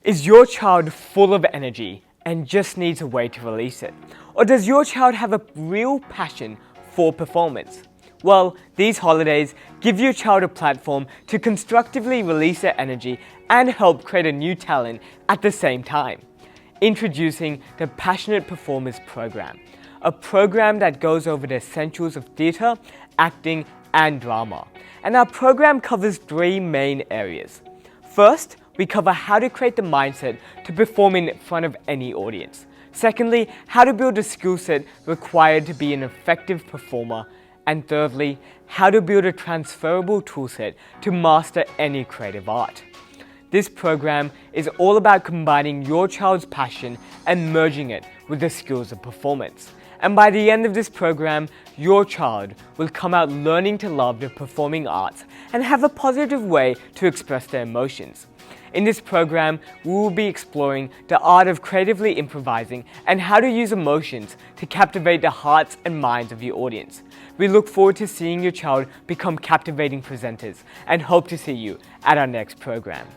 Is your child full of energy and just needs a way to release it? Or does your child have a real passion for performance? Well, these holidays give your child a platform to constructively release their energy and help create a new talent at the same time. Introducing the Passionate Performers Program, a program that goes over the essentials of theatre, acting, and drama. And our program covers three main areas. First, we cover how to create the mindset to perform in front of any audience. Secondly, how to build a skill set required to be an effective performer. And thirdly, how to build a transferable toolset to master any creative art. This program is all about combining your child's passion and merging it with the skills of performance. And by the end of this program, your child will come out learning to love the performing arts and have a positive way to express their emotions. In this program, we will be exploring the art of creatively improvising and how to use emotions to captivate the hearts and minds of your audience. We look forward to seeing your child become captivating presenters and hope to see you at our next program.